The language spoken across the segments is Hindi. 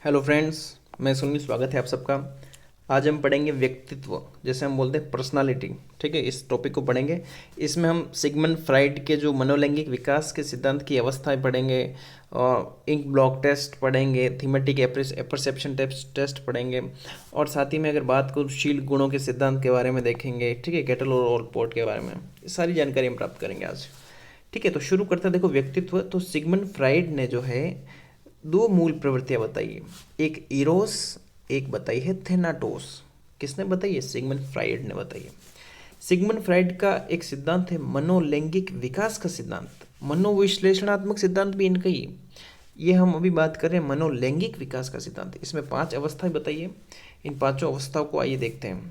हेलो फ्रेंड्स, मैं सुनील। स्वागत है आप सबका। आज हम पढ़ेंगे व्यक्तित्व, जैसे हम बोलते हैं पर्सनालिटी। ठीक है, इस टॉपिक को पढ़ेंगे। इसमें हम सिगमंड फ्राइड के जो मनोलैंगिक विकास के सिद्धांत की अवस्थाएं पढ़ेंगे, और इंक ब्लॉक टेस्ट पढ़ेंगे, थीमेटिक परसेप्शन टेस्ट पढ़ेंगे, और साथ ही में अगर बात करूँ शील गुणों के सिद्धांत के बारे में देखेंगे। ठीक है, केटल और पोर्ट के बारे में ये सारी जानकारी हम प्राप्त करेंगे आज। ठीक है, तो शुरू करते हैं। देखो, व्यक्तित्व तो सिगमंड फ्राइड ने जो है दो मूल प्रवृत्तियां बताई है। एक इरोस, एक बताई है थेनाटोस। किसने बताई है? सिगमंड फ्राइड ने बताई है। सिगमंड फ्राइड का एक सिद्धांत है मनोलैंगिक विकास का सिद्धांत। मनोविश्लेषणात्मक सिद्धांत भी इनका ही है। ये हम अभी बात कर रहे हैं मनोलैंगिक विकास का सिद्धांत। इसमें 5 अवस्थाएं बताई है। इन पांचों अवस्थाओं को आइए देखते हैं।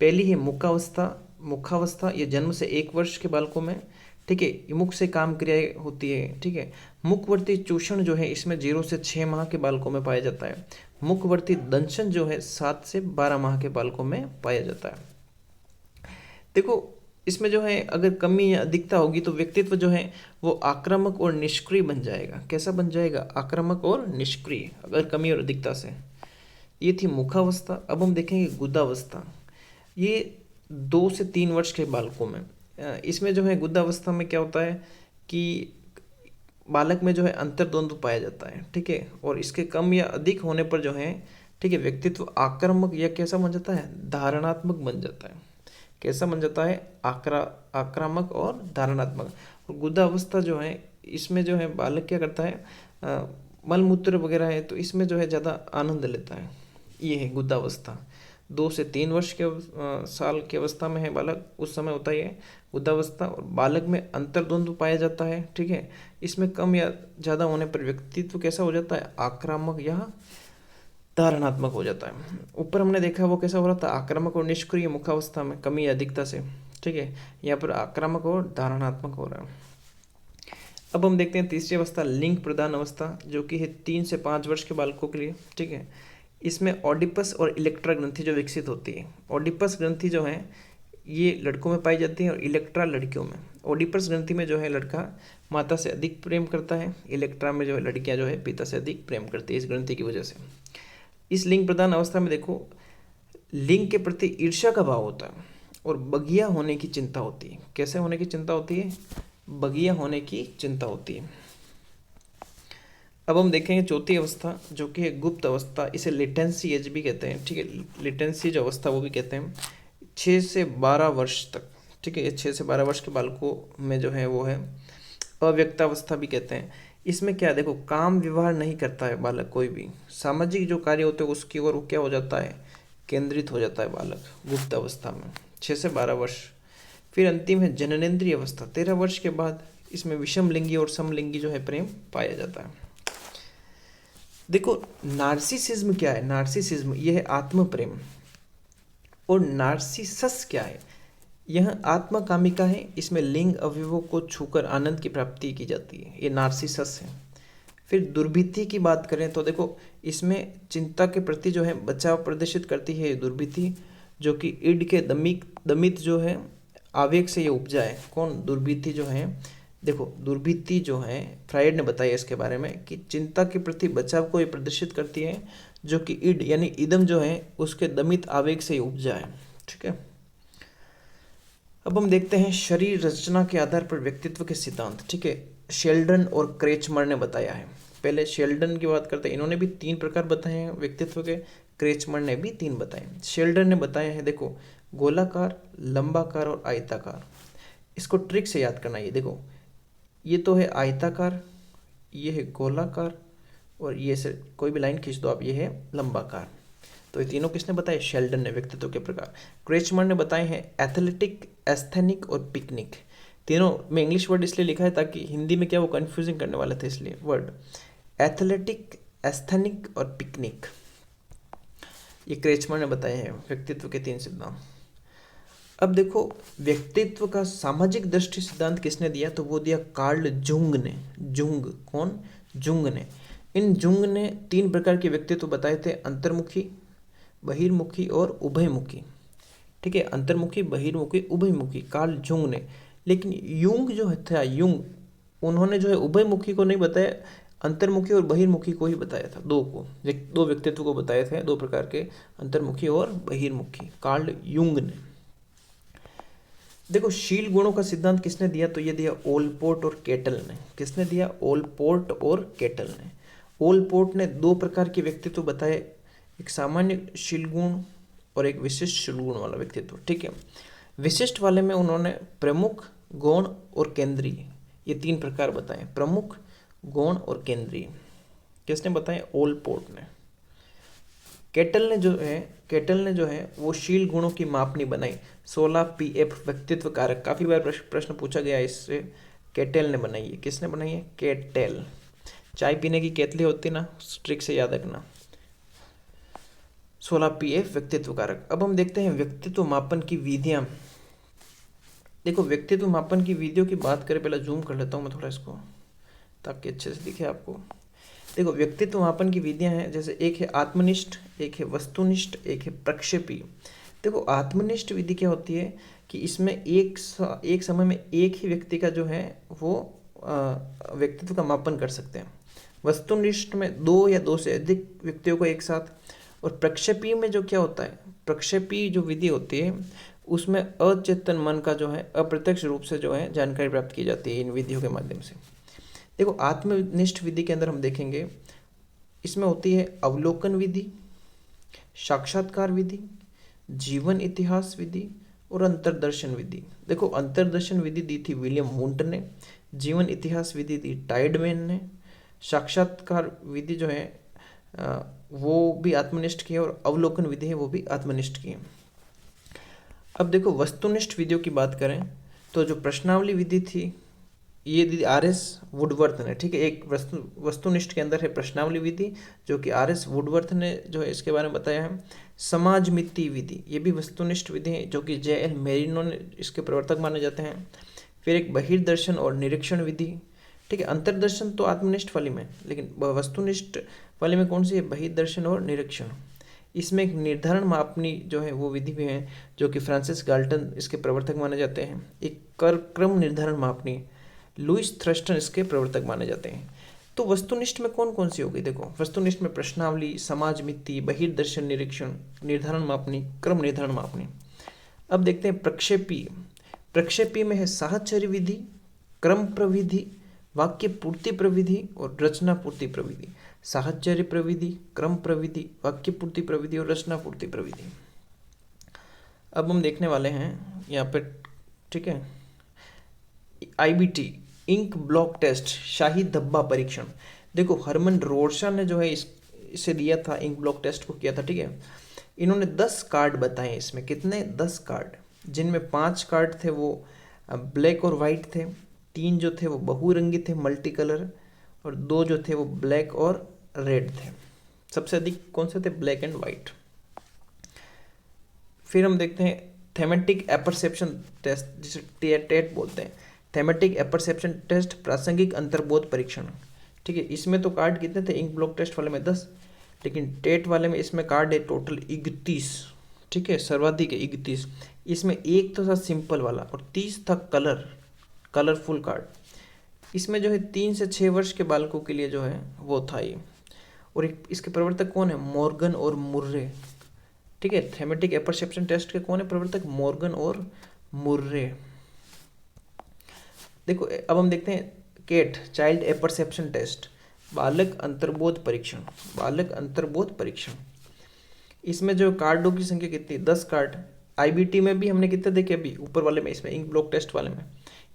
पहली है मुखावस्था। मुखावस्था ये जन्म से 1 वर्ष के बालकों में, ठीक है, ये मुख से काम क्रियाएं होती है। ठीक है, मुखवर्ती चूषण जो है इसमें 0 से 6 माह के बालकों में पाया जाता है। मुखवर्ती दंशन जो है 7 से 12 माह के बालकों में पाया जाता है। देखो, इसमें जो है अगर कमी या अधिकता होगी तो व्यक्तित्व जो है वो आक्रामक और निष्क्रिय बन जाएगा। कैसा बन जाएगा? आक्रामक और निष्क्रिय, अगर कमी और अधिकता से। ये थी मुखावस्था। अब हम देखेंगे गुदावस्था। ये 2 से 3 वर्ष के बालकों में, इसमें जो है गुदावस्था में क्या होता है कि बालक में जो है अंतर्द्वंद्व पाया जाता है। ठीक है, और इसके कम या अधिक होने पर जो है, ठीक है, व्यक्तित्व आक्रामक या कैसा बन जाता है? धारणात्मक बन जाता है। कैसा बन जाता है? आक्रामक और धारणात्मक। और गुदावस्था जो है इसमें जो है बालक क्या करता है, मल मूत्र वगैरह है तो इसमें जो है ज़्यादा आनंद लेता है। ये है गुदावस्था। 2 से 3 वर्ष के साल की अवस्था में है बालक, उस समय होता है वृद्धावस्था। और बालक में अंतर्द्वंद्व पाया जाता है। ठीक है, इसमें कम या ज़्यादा होने पर व्यक्तित्व कैसा हो जाता है? आक्रामक या धारणात्मक हो जाता है। ऊपर हमने देखा वो कैसा हो रहा था? आक्रामक और निष्क्रिय मुखावस्था में, कमी या अधिकता से। ठीक है, यहाँ पर आक्रामक और धारणात्मक हो रहा है। अब हम देखते हैं तीसरी अवस्था, लिंग प्रदान अवस्था, जो कि है 3 से 5 वर्ष के बालकों के लिए। ठीक है, इसमें ऑडिपस और इलेक्ट्रा ग्रंथि जो विकसित होती है। ऑडिपस ग्रंथि जो है ये लड़कों में पाई जाती है और इलेक्ट्रा लड़कियों में। ऑडिपस ग्रंथि में जो है लड़का माता से अधिक प्रेम करता है, इलेक्ट्रा में जो है लड़कियां जो है पिता से अधिक प्रेम करती है, इस ग्रंथि की वजह से। इस लिंग प्रदान अवस्था में देखो, लिंग के प्रति ईर्ष्या का भाव होता है और बगिया होने की चिंता होती है। कैसे होने की चिंता होती है? बगिया होने की चिंता होती है। अब हम देखेंगे चौथी अवस्था, जो कि है गुप्त अवस्था। इसे लेटेंसी एज भी कहते हैं। ठीक है, लेटेंसी जो अवस्था वो भी कहते हैं। 6 से 12 वर्ष तक। ठीक है, ये 6 से 12 वर्ष के बालकों में जो है वो है अव्यक्तावस्था भी कहते हैं। इसमें क्या है? देखो, काम व्यवहार नहीं करता है बालक, कोई भी सामाजिक जो कार्य होते हैं उसकी ओर वो क्या हो जाता है? केंद्रित हो जाता है बालक गुप्त अवस्था में, 6 से 12 वर्ष। फिर अंतिम है जननेंद्रिय अवस्था, 13 वर्ष के बाद। इसमें विषम लिंगी और समलिंगी जो है प्रेम पाया जाता है। देखो, नार्सिसिज्म क्या है? नार्सिसिज्म यह है आत्म प्रेम। और नार्सिसस क्या है? यह आत्मकामिका है। इसमें लिंग अवयवों को छूकर आनंद की प्राप्ति की जाती है, ये नार्सिसस है। फिर दुर्भिति की बात करें तो देखो, इसमें चिंता के प्रति जो है बचाव प्रदर्शित करती है ये दुर्भिति, जो कि ईड के दमित जो है आवेग से ये उपजा है। कौन? दुर्भिति जो है। देखो, दुर्भिति जो है फ्राइड ने बताया इसके बारे में कि चिंता के प्रति बचाव को ये प्रदर्शित करती है, जो कि ईड यानी इदम जो है उसके दमित आवेग से उपजा है। ठीक है, अब हम देखते हैं शरीर रचना के आधार पर व्यक्तित्व के सिद्धांत। ठीक है, शेल्डन और क्रेचमर ने बताया है। पहले शेल्डन की बात करते हैं। इन्होंने भी 3 प्रकार बताए हैं व्यक्तित्व के। क्रेचमर ने भी 3 बताए। शेल्डन ने बताया है, देखो, गोलाकार, लंबाकार और आयताकार। इसको ट्रिक से याद करना। ये देखो, ये तो है आयताकार, ये है गोलाकार, और ये से कोई भी लाइन खींच दो आप, ये है लंबाकार। तो ये तीनों किसने बताए? शेल्डन ने, व्यक्तित्व के प्रकार। क्रेचमर ने बताए हैं एथलेटिक, एस्थेनिक और पिकनिक। तीनों में इंग्लिश वर्ड इसलिए लिखा है ताकि हिंदी में क्या वो कंफ्यूजिंग करने वाले थे, इसलिए वर्ड एथलेटिक, एस्थेनिक और पिकनिक। ये क्रेचमर ने बताए हैं व्यक्तित्व के 3 सिद्धांत। अब देखो, व्यक्तित्व का सामाजिक दृष्टि सिद्धांत किसने दिया? तो वो दिया कार्ल जुंग ने। जुंग कौन? जुंग ने। इन जुंग ने 3 प्रकार के व्यक्तित्व बताए थे, अंतर्मुखी, बहिर्मुखी और उभयमुखी। ठीक है, अंतर्मुखी, बहिर्मुखी, उभयमुखी, कार्ल जुंग ने। लेकिन युंग जो था, युंग, उन्होंने जो है उभयमुखी को नहीं बताया, अंतर्मुखी और बहिर्मुखी को ही बताया था, दो को, दो व्यक्तित्व को बताए थे, दो प्रकार के, अंतर्मुखी और बहिर्मुखी, कार्ल युंग ने। देखो शील गुणों का सिद्धांत किसने दिया, तो ये दिया ओलपोर्ट और केटल ने। किसने दिया, ओलपोर्ट और केटल ने। ओलपोर्ट ने दो प्रकार के व्यक्तित्व बताए, एक सामान्य शील गुण और एक विशिष्ट शील गुण वाला व्यक्तित्व, ठीक है। विशिष्ट वाले में उन्होंने प्रमुख, गौण और केंद्रीय, ये तीन प्रकार बताए, प्रमुख, गौण और केंद्रीय। किसने बताए, ओलपोर्ट ने। केटल ने जो है वो शील गुणों की मापनी बनाई, 16 PF व्यक्तित्व कारक। काफी बार प्रश्न पूछा गया इससे, केटल ने बनाई है। किसने बनाई है, केटल। चाय पीने की केतली होती ना, ट्रिक से याद रखना। 16 PF व्यक्तित्व कारक। अब हम देखते हैं व्यक्तित्व मापन की विधियां। देखो व्यक्तित्व मापन की विधियों की बात करें, पहले जूम कर लेता हूँ मैं थोड़ा इसको, ताकि अच्छे से दिखे आपको। देखो व्यक्तित्व मापन की विधियां हैं, जैसे एक है आत्मनिष्ठ, एक है वस्तुनिष्ठ, एक है प्रक्षेपी। देखो आत्मनिष्ठ विधि क्या होती है कि इसमें एक समय में एक ही व्यक्ति का जो है वो व्यक्तित्व का मापन कर सकते हैं। वस्तुनिष्ठ में दो या दो से अधिक व्यक्तियों को एक साथ। और प्रक्षेपी में जो क्या होता है, प्रक्षेपी जो विधि होती है उसमें अचेतन मन का जो है अप्रत्यक्ष रूप से जो है जानकारी प्राप्त की जाती है इन विधियों के माध्यम से। देखो आत्मनिष्ठ विधि के अंदर हम देखेंगे, इसमें होती है अवलोकन विधि, साक्षात्कार विधि, जीवन इतिहास विधि और अंतर्दर्शन विधि। देखो अंतर्दर्शन विधि दी थी विलियम वुंट ने, जीवन इतिहास विधि दी टाइडमैन ने, साक्षात्कार विधि जो है वो भी आत्मनिष्ठ की है, और अवलोकन विधि है वो भी आत्मनिष्ठ की है। अब देखो वस्तुनिष्ठ विधियों की बात करें तो जो प्रश्नावली विधि थी ये दी RS वुडवर्थ ने, ठीक है। एक वस्तुनिष्ठ के अंदर है प्रश्नावली विधि जो कि RS वुडवर्थ ने जो है इसके बारे में बताया है। समाजमिति विधि, ये भी वस्तुनिष्ठ विधि है जो कि JL मेरिनो ने इसके प्रवर्तक माने जाते हैं। फिर एक बहिर्दर्शन और निरीक्षण विधि, ठीक है। अंतर्दर्शन तो आत्मनिष्ठ वाली में, लेकिन वस्तुनिष्ठ वाले में कौन सी है, बहिर्दर्शन और निरीक्षण। इसमें एक निर्धारण मापनी जो है वो विधि भी है जो कि फ्रांसिस गाल्टन इसके प्रवर्तक माने जाते हैं। एक क्रम निर्धारण मापनी, लुइस थ्रस्टन इसके प्रवर्तक माने जाते हैं। तो वस्तुनिष्ठ में कौन कौन सी होगी, देखो वस्तुनिष्ठ में प्रश्नावली, समाजमिति, बहिर्दर्शन, निरीक्षण, निर्धारण मापनी, क्रम निर्धारण मापनी। अब देखते हैं प्रक्षेपी। प्रक्षेपी में है साहचर्य विधि, क्रम प्रविधि, वाक्य पूर्ति प्रविधि और रचना पूर्ति प्रविधि। साहचर्य प्रविधि, क्रम प्रविधि, वाक्य पूर्ति प्रविधि और रचना पूर्ति प्रविधि। अब हम देखने वाले हैं यहाँ पे, ठीक है, IBT, इंक ब्लॉक टेस्ट, शाही धब्बा परीक्षण। देखो हरमन रोरशा ने जो है इसे दिया था, इंक ब्लॉक टेस्ट को किया था, ठीक है। इन्होंने 10 कार्ड बताए, इसमें कितने, 10 कार्ड, जिनमें 5 कार्ड थे वो ब्लैक और वाइट थे, 3 जो थे वो बहुरंगी थे, मल्टी कलर, और 2 जो थे वो ब्लैक और रेड थे। सबसे अधिक कौन से थे, ब्लैक एंड वाइट। फिर हम देखते हैं थेमेटिक एपरसेप्शन टेस्ट, जिसे टेट बोलते हैं, थेमेटिक एपरसेप्शन टेस्ट, प्रासंगिक अंतर्बोध परीक्षण, ठीक है। इसमें तो कार्ड कितने थे, इंक ब्लॉक टेस्ट वाले में 10, लेकिन टेट वाले में इसमें कार्ड है टोटल 31, ठीक है, सर्वाधिक है 31। इसमें एक तो था सिंपल वाला और 30 था कलरफुल कार्ड। इसमें जो है 3 से 6 वर्ष के बालकों के लिए जो है वो था ये। और एक इसके प्रवर्तक कौन है, मॉर्गन और मुर्रे, ठीक है। थेमेटिक एपरसेप्शन टेस्ट के कौन है प्रवर्तक, मॉर्गन और मुर्रे। देखो अब हम देखते हैं केट, चाइल्ड एपरसेप्शन टेस्ट, बालक अंतर्बोध परीक्षण, बालक अंतर्बोध परीक्षण। इसमें जो कार्डों की संख्या कितनी, 10 कार्ड। IBT में भी हमने कितने देखे अभी, ऊपर वाले में, इसमें इंक ब्लॉक टेस्ट वाले में,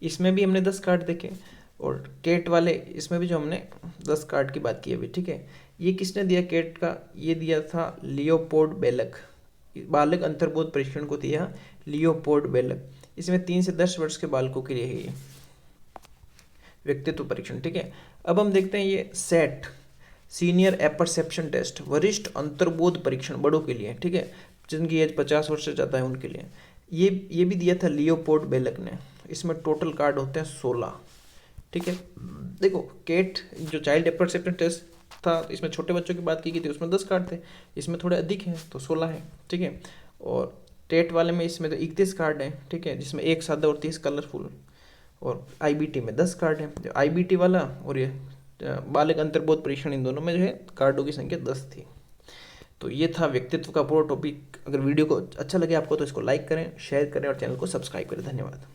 इसमें भी हमने 10 कार्ड देखे, और केट वाले इसमें भी जो हमने 10 कार्ड की बात की अभी, ठीक है। ये किसने दिया केट का, ये दिया था लियोपोल्ड बेलक, बालक अंतर्बोध परीक्षण को दिया लियोपोल्ड बेलक। इसमें 3 से 10 वर्ष के बालकों के लिए है ये व्यक्तित्व परीक्षण, ठीक है। अब हम देखते हैं ये सेट, सीनियर एपरसेप्शन टेस्ट, वरिष्ठ अंतर्बोध परीक्षण, बड़ों के लिए, ठीक है, जिनकी एज 50 वर्ष से ज़्यादा है उनके लिए। ये भी दिया था लियोपोल्ड बेलक ने। इसमें टोटल कार्ड होते हैं 16, ठीक है। देखो केट जो चाइल्ड एपरसेप्शन टेस्ट था, इसमें छोटे बच्चों की बात की गई थी, उसमें 10 कार्ड थे, इसमें थोड़े अधिक हैं तो 16 है, ठीक है। और टेट वाले में इसमें तो 31 कार्ड है, ठीक है, जिसमें 1 सादा और 30 कलरफुल। और IBT में 10 कार्ड है। जो IBT वाला और ये बालक अंतर्बोध परीक्षण, इन दोनों में जो है कार्डों की संख्या 10 थी। तो ये था व्यक्तित्व का पूरा टॉपिक। अगर वीडियो को अच्छा लगे आपको तो इसको लाइक करें, शेयर करें और चैनल को सब्सक्राइब करें। धन्यवाद।